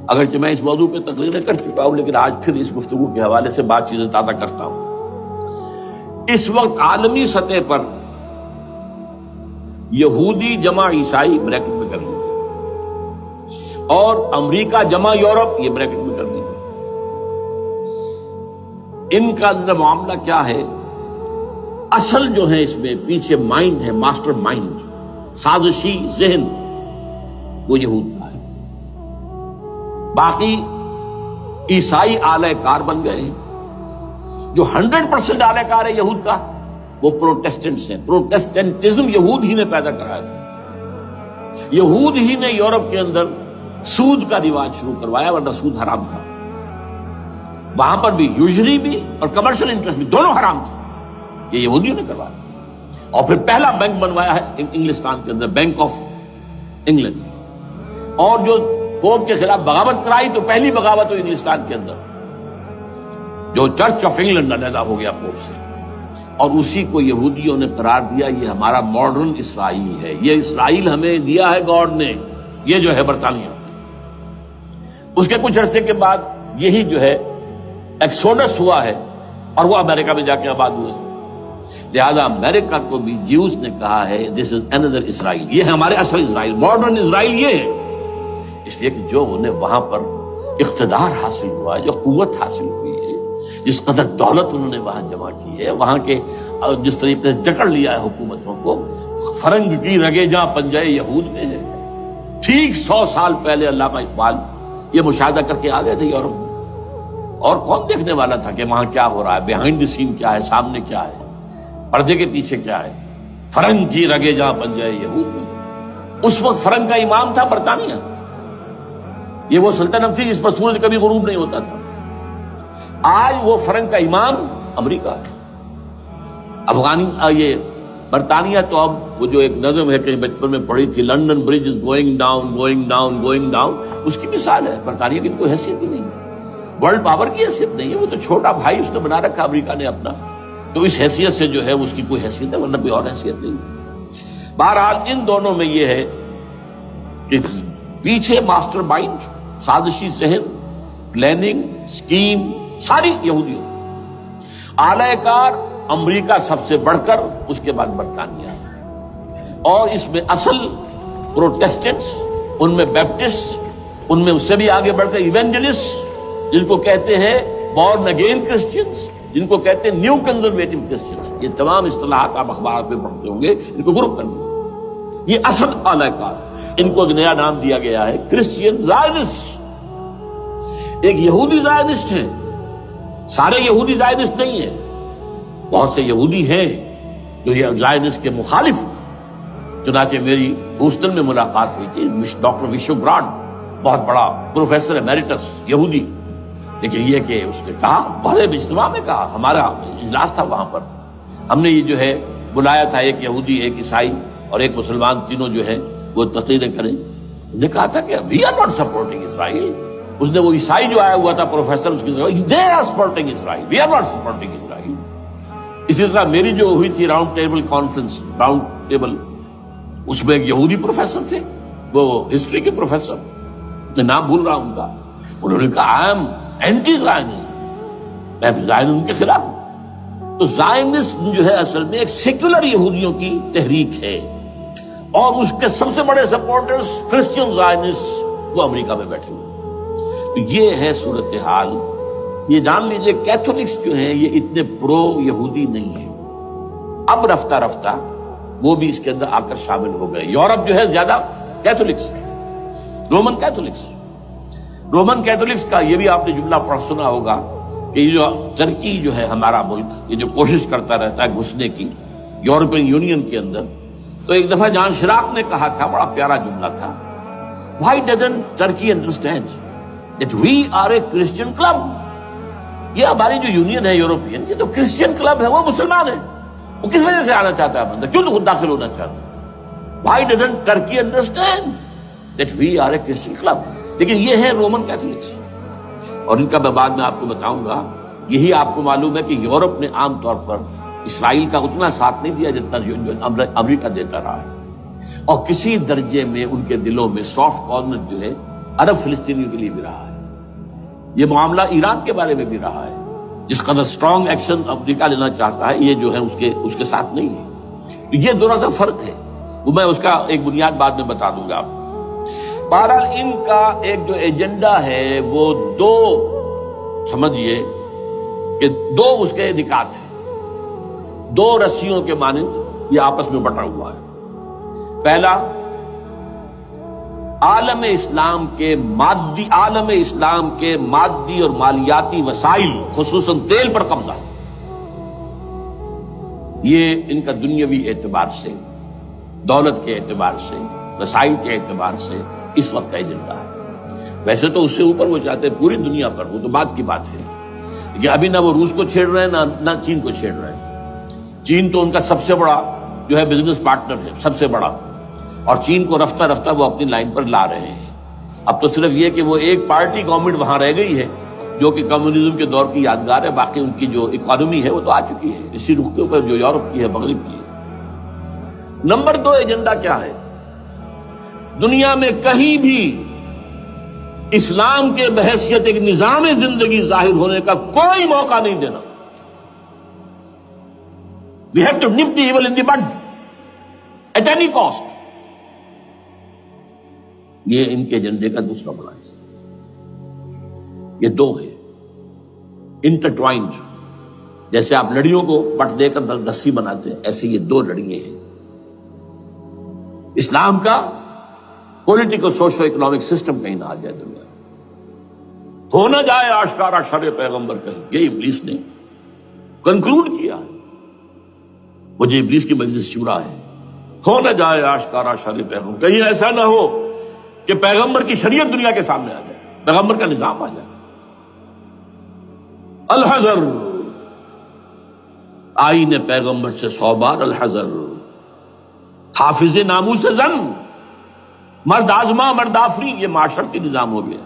اگرچہ میں اس موضوع پہ تقریریں کر چکا ہوں، لیکن آج پھر اس گفتگو کے حوالے سے بات چیزیں تازہ کرتا ہوں۔ اس وقت عالمی سطح پر یہودی جمع عیسائی بریکٹ میں کر لیجیے، اور امریکہ جمع یورپ یہ بریکٹ میں کر لیجیے، ان کا اندر معاملہ کیا ہے؟ اصل جو ہے اس میں پیچھے مائنڈ ہے، ماسٹر مائنڈ، سازشی ذہن، وہ یہود کا ہے۔ باقی عیسائی آلہ کار بن گئے ہیں۔ جو 100% آلہ کار ہے یہود کا وہ پروٹیسٹنٹس ہیں۔ پروٹیسٹنٹزم یہود ہی نے پیدا کرایا تھا، یہود ہی نے یورپ کے اندر سود کا رواج شروع کروایا، ورنہ سود حرام تھا وہاں پر بھی، یوزری بھی اور کمرشل انٹرسٹ بھی، دونوں حرام تھے، یہ یہودیوں نے کروایا۔ اور پھر پہلا بینک بنوایا ہے انگلستان کے اندر، بینک آف انگلینڈ، اور جو پوپ کے خلاف بغاوت کرائی تو پہلی بغاوت ہوئی انگلستان کے اندر، جو چرچ آف انگلینڈ علیحدہ ہو گیا پوپ سے، اور اسی کو یہودیوں نے قرار دیا یہ ہمارا ماڈرن اسرائیل ہے، یہ اسرائیل ہمیں دیا ہے گاڈ نے، یہ جو ہے برطانیہ۔ اس کے کچھ عرصے کے بعد یہی جو ہے ایکسوڈس ہوا ہے، اور وہ امریکہ میں جا کے آباد ہوئے۔ لہذا امریکہ کو بھی جیوز نے کہا ہے دس از اندر اسرائیل، یہ ہے ہمارے اصل اسرائیل، ماڈرن اسرائیل یہ ہے، اس لیے کہ جو انہیں وہاں پر اقتدار حاصل ہوا ہے، جو قوت حاصل ہوئی ہے، جس قدر دولت انہوں نے وہاں جمع کی ہے، وہاں کے جس طریقے سے جکڑ لیا ہے حکومتوں کو، فرنگ کی رگے جہاں پنجے یہود میں ہے۔ ٹھیک 100 سال پہلے علامہ اقبال یہ مشاہدہ کر کے آ گئے تھے یورپ میں، اور کون دیکھنے والا تھا کہ وہاں کیا ہو رہا ہے، بیہائنڈ دی سین کیا ہے، سامنے کیا ہے، پردے کے پیچھے کیا ہے۔ فرنگ کی رگے جہاں پنجے یہود میں، اس وقت فرنگ کا امام تھا برطانیہ، یہ وہ سلطنت تھی جس پر سورج کبھی غروب نہیں ہوتا تھا۔ آج وہ فرنگ کا امام امریکہ ہے، یہ برطانیہ تو اب وہ جو ایک نظم ہے کہ بچپن میں پڑھی تھی، London bridge is going down going down going down, اس کی مثال ہے۔ برطانیہ کی کوئی حیثیت ہی نہیں ہے، ورلڈ پاور کی حیثیت نہیں ہے، وہ تو چھوٹا بھائی اس نے بنا رکھا امریکہ نے اپنا، تو اس حیثیت سے جو ہے اس کی کوئی حیثیت ہے، ورنہ کوئی اور حیثیت نہیں ہے۔ بہرحال ان دونوں میں یہ ہے کہ پیچھے ماسٹر مائنڈ، سازشی ذہن، پلاننگ، سکیم ساری یہودیوں، اعلی کار امریکہ سب سے بڑھ کر، اس کے بعد برطانیہ، اور اس میں اصل پروٹیسٹنٹس، ان میں بیپٹسٹ، ان میں اس سے بھی آگے بڑھ کر ایونجلسٹ، جن کو کہتے ہیں بورن اگین کرسچنز، جن کو کہتے ہیں نیو کنزرویٹو کرسچنز، یہ تمام اصطلاحات آپ اخبارات میں پڑھتے ہوں گے، ان کو گروپ کر لیں۔ یہ اصل اعلی کار، ان کو ایک نیا نام دیا گیا ہے کرسچین زائنسٹ۔ ایک یہودی زائنسٹ ہیں، سارے یہودی زائنسٹ نہیں ہیں، بہت سے یہودی ہیں جو یہ زائنسٹ کے مخالف ہیں۔ چنانچہ میری ہیوسٹن میں ملاقات ہوئی تھی ڈاکٹر وشو براڈ، بہت بڑا پروفیسر ایمیریٹس یہودی، لیکن یہ کہ اس نے کہا، بڑے اجتماع میں کہا، ہمارا اجلاس تھا وہاں پر، ہم نے یہ جو ہے بلایا تھا، ایک یہودی، ایک عیسائی اور ایک مسلمان، تینوں جو ہے وہ تقریریں کریں۔ نے کہا تھا کہ وی آر ناٹ سپورٹنگ اسرائیل۔ اس نے وہ عیسائی جو آیا ہوا تھا پروفیسر، اس کی they are supporting Israel, we are not supporting Israel. اسی طرح میری جو ہوئی تھی round table conference, round table, اس میں ایک یہودی پروفیسر تھے، وہ ہسٹری کے پروفیسر، میں نام بھول رہا ہوں ان کا، انہوں نے کہا آئی ایم اینٹی زائنزم، میں زائنزم کے خلاف ہوں۔ تو زائنزم جو ہے اصل میں ایک سیکولر یہودیوں کی تحریک ہے، اور اس کے سب سے بڑے سپورٹرز کرسچین زائنسٹ وہ امریکہ میں بیٹھے ہوئے۔ تو یہ ہے صورتحال۔ یہ جان لیجئے کیتھولکس جو ہیں یہ اتنے پرو یہودی نہیں ہیں، اب رفتہ رفتہ وہ بھی اس کے اندر آ کر شامل ہو گئے۔ یورپ جو ہے زیادہ Catholics, Roman Catholics, Roman Catholics کا یہ بھی آپ نے جملہ پڑھ سنا ہوگا کہ یہ جو ترکی جو ہے ہمارا ملک، یہ جو کوشش کرتا رہتا ہے گھسنے کی یورپین یونین کے اندر، تو ایک دفعہ جان شراق نے کہا تھا، بڑا پیارا جملہ تھا، why doesn't Turkey understand that we are a Christian club؟ یہ ہماری جو یونین ہے یورپین، یہ تو کرسچین کلب ہے، وہ مسلمان ہے، وہ کس وجہ سے آنا چاہتا ہے اندر، کیوں تو خود داخل ہونا چاہتا ہے؟ why doesn't Turkey understand that we are a Christian club؟ لیکن یہ ہے رومن کیتھولکس، اور ان کا میں بعد میں آپ کو بتاؤں گا۔ یہی آپ کو معلوم ہے کہ یورپ نے عام طور پر اسرائیل کا اتنا ساتھ نہیں دیا جتنا جو امریکہ دیتا رہا ہے، اور کسی درجے میں ان کے دلوں میں سافٹ کارنر جو ہے عرب فلسطینیوں کے لیے بھی رہا ہے، یہ معاملہ ایران کے بارے میں بھی رہا ہے۔ جس قدر اسٹرانگ ایکشن امریکہ لینا چاہتا ہے، یہ جو ہے اس کے ساتھ نہیں ہے۔ یہ دونوں کا فرق ہے، وہ میں اس کا ایک بنیاد بعد میں بتا دوں گا آپ کو۔ بہرحال ان کا ایک جو ایجنڈا ہے وہ دو، سمجھیے کہ دو اس کے نکات ہیں، دو رسیوں کے مانند یہ آپس میں بٹا ہوا ہے۔ پہلا، عالم اسلام کے مادی اور مالیاتی وسائل خصوصاً تیل پر قبضہ، یہ ان کا دنیاوی اعتبار سے، دولت کے اعتبار سے، وسائل کے اعتبار سے اس وقت کا ایجنڈا ہے۔ ویسے تو اس سے اوپر وہ چاہتے ہیں پوری دنیا پر، وہ تو بات کی بات ہے، لیکن ابھی نہ وہ روس کو چھیڑ رہے ہیں نہ چین کو چھیڑ رہے ہیں۔ چین تو ان کا سب سے بڑا جو ہے بزنس پارٹنر ہے، سب سے بڑا، اور چین کو رفتہ رفتہ وہ اپنی لائن پر لا رہے ہیں۔ اب تو صرف یہ کہ وہ ایک پارٹی گورنمنٹ وہاں رہ گئی ہے جو کہ کمیونزم کے دور کی یادگار ہے، باقی ان کی جو اکانومی ہے وہ تو آ چکی ہے اسی رخ کے اوپر جو یورپ کی ہے، مغرب کی ہے۔ نمبر دو ایجنڈا کیا ہے؟ دنیا میں کہیں بھی اسلام کے بحیثیت ایک نظام زندگی ظاہر ہونے کا کوئی موقع نہیں دینا۔ We have to nip the evil in the bud at any cost۔ یہ ان کے ایجنڈے کا دوسرا بڑا حصہ۔ یہ دو ہے انٹرٹوائنڈ، جیسے آپ لڑیوں کو پٹ دے کر رسی بناتے ہیں، ایسے یہ دو لڑیے ہیں۔ اسلام کا پولیٹیکل سوشو اکنامک سسٹم کہیں نہ آ جائے دنیا میں، ہو نہ جائے آشکارا شر پیغمبر کہیں، یہ ابلیس نے کنکلوڈ کیا ہے۔ وہ جو ابلیس کی مجلس شورا ہے، ہو نہ جائے آشکارا شر پیغمبر، کہیں ایسا نہ ہو کہ پیغمبر کی شریعت دنیا کے سامنے آ جائے، پیغمبر کا نظام آ جائے۔ الحذر، آئین پیغمبر سے 100 بار الحذر، حافظ ناموس زن، مرد آزما مرد آفری، یہ معاشرتی نظام ہو گیا۔